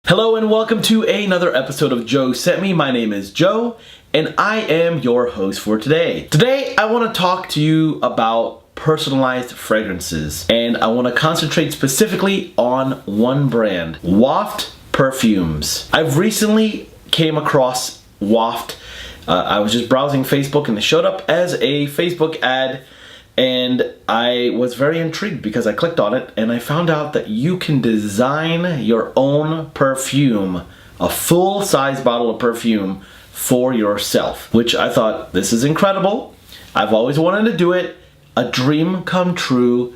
Hello and welcome to another episode of JoeScentMe. My name is Joe and I am your host for today. Today I want to talk to you about personalized fragrances, and I want to concentrate specifically on one brand, Waft Perfumes. I've recently came across Waft. I was just browsing Facebook and it showed up as a Facebook ad, and I was very intrigued because I clicked on it and I found out that you can design your own perfume, a full-size bottle of perfume for yourself, which I thought, this is incredible. I've always wanted to do it, a dream come true,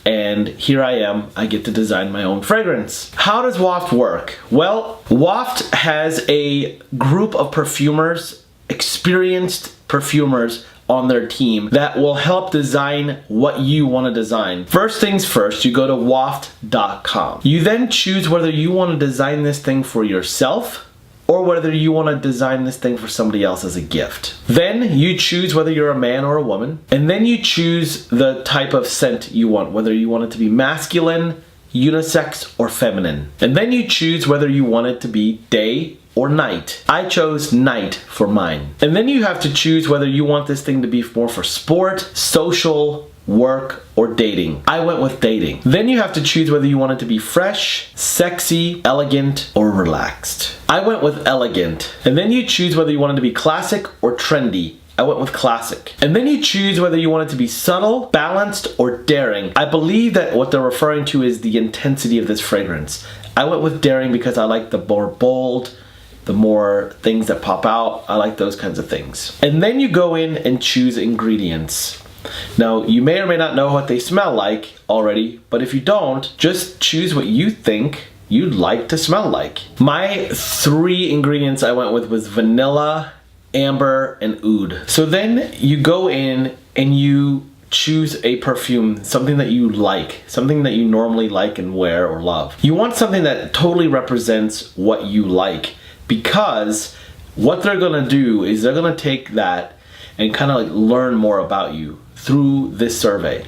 and here I am, I get to design my own fragrance. How does Waft work? Well, Waft has a group of perfumers, experienced perfumers on their team that will help design what you want to design. First things first, you go to waft.com. You then choose whether you want to design this thing for yourself or whether you want to design this thing for somebody else as a gift. Then you choose whether you're a man or a woman, and then you choose the type of scent you want, whether you want it to be masculine, unisex, or feminine. And then you choose whether you want it to be day or night. I chose night for mine. And then you have to choose whether you want this thing to be more for sport, social, work, or dating. I went with dating. Then you have to choose whether you want it to be fresh, sexy, elegant, or relaxed. I went with elegant. And then you choose whether you want it to be classic or trendy. I went with classic. And then you choose whether you want it to be subtle, balanced, or daring. I believe that what they're referring to is the intensity of this fragrance. I went with daring because I like the more bold, the more things that pop out. I like those kinds of things. And then you go in and choose ingredients. Now, you may or may not know what they smell like already, but if you don't, just choose what you think you'd like to smell like. My three ingredients I went with was vanilla, amber, and oud. So then you go in and you choose a perfume, something that you like, something that you normally like and wear or love. You want something that totally represents what you like, because what they're gonna do is they're gonna take that and kind of like learn more about you through this survey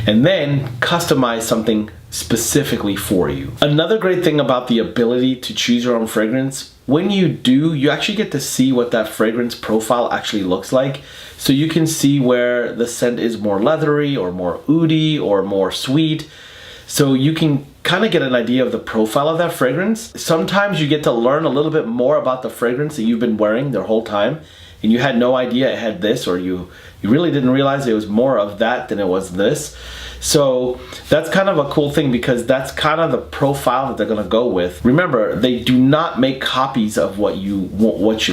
and then customize something specifically for you. Another great thing about the ability to choose your own fragrance, when you do, you actually get to see what that fragrance profile actually looks like. So you can see where the scent is more leathery or more oudy or more sweet. So you can kind of get an idea of the profile of that fragrance. Sometimes you get to learn a little bit more about the fragrance that you've been wearing the whole time, and you had no idea it had this, or you really didn't realize it was more of that than it was this. So that's kind of a cool thing, because that's kind of the profile that they're gonna go with. Remember, they do not make copies of what you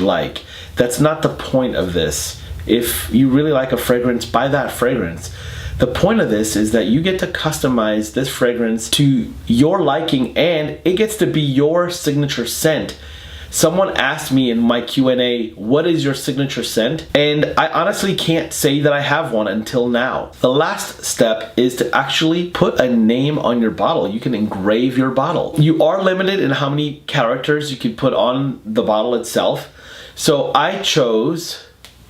like. That's not the point of this. If you really like a fragrance, buy that fragrance. The point of this is that you get to customize this fragrance to your liking, and it gets to be your signature scent. Someone asked me in my Q&A, what is your signature scent? And I honestly can't say that I have one until now. The last step is to actually put a name on your bottle. You can engrave your bottle. You are limited in how many characters you can put on the bottle itself. So I chose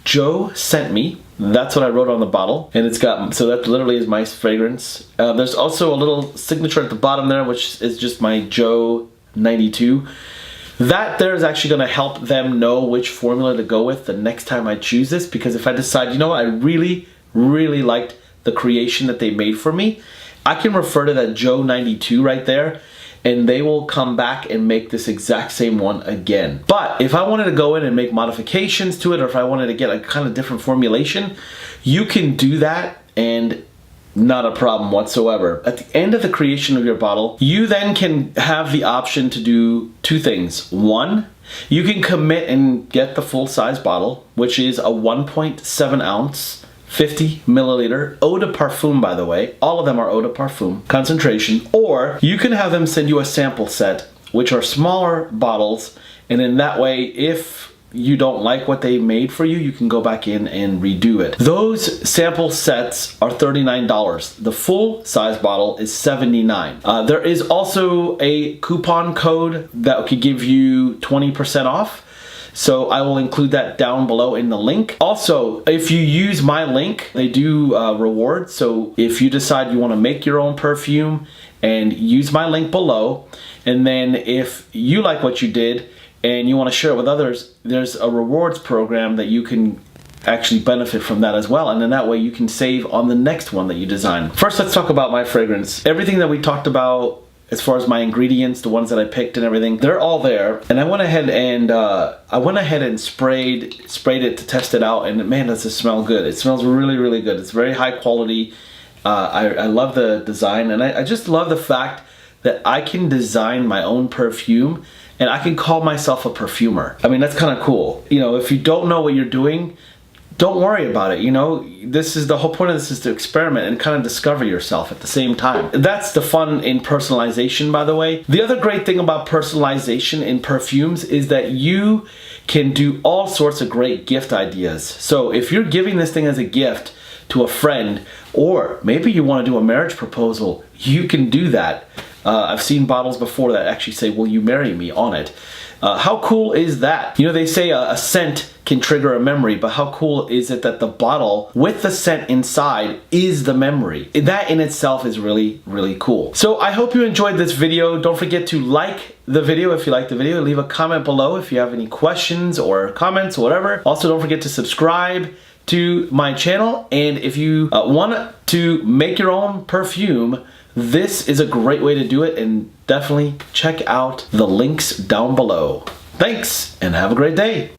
JoeScentMe. That's what I wrote on the bottle, and it's got, so that literally is my fragrance. There's also a little signature at the bottom there, which is just my Joe 92. That there is actually going to help them know which formula to go with the next time I choose this, because if I decide, you know what, I really liked the creation that they made for me, I can refer to that Joe 92 right there, and they will come back and make this exact same one again. But if I wanted to go in and make modifications to it, or if I wanted to get a kind of different formulation, you can do that, and not a problem whatsoever. At the end of the creation of your bottle, you then can have the option to do two things. One, you can commit and get the full-size bottle, which is a 1.7 ounce, 50 milliliter eau de parfum, by the way. All of them are eau de parfum concentration. Or you can have them send you a sample set, which are smaller bottles, and in that way, if you don't like what they made for you, you can go back in and redo it. Those sample sets are $39. The full size bottle is $79. There is also a coupon code that could give you 20% off. So I will include that down below in the link. Also, if you use my link, they do rewards. So if you decide you want to make your own perfume and use my link below, And then if you like what you did and you want to share it with others, there's a rewards program that you can actually benefit from that as well, and then that way you can save on the next one that you design. First, let's talk about my fragrance. Everything that we talked about as far as my ingredients, the ones that I picked and everything, they're all there. And I went ahead and sprayed it to test it out, and man, does it smell good. It smells really, really good. It's very high quality. I love the design, and I just love the fact that I can design my own perfume and I can call myself a perfumer. I mean, that's kind of cool. You know, if you don't know what you're doing, don't worry about it. You know, this is the whole point of this, is to experiment and kind of discover yourself at the same time. That's the fun in personalization, by the way. The other great thing about personalization in perfumes is that you can do all sorts of great gift ideas. So if you're giving this thing as a gift to a friend, or maybe you want to do a marriage proposal, you can do that. I've seen bottles before that actually say, "Will you marry me?" on it. How cool is that? You know, they say a scent can trigger a memory, but how cool is it that the bottle with the scent inside is the memory? That in itself is really, really cool. So I hope you enjoyed this video. Don't forget to like the video if you like the video. Leave a comment below if you have any questions or comments or whatever. Also, don't forget to subscribe to my channel, and if you want to make your own perfume, this is a great way to do it, and definitely check out the links down below. Thanks, and have a great day.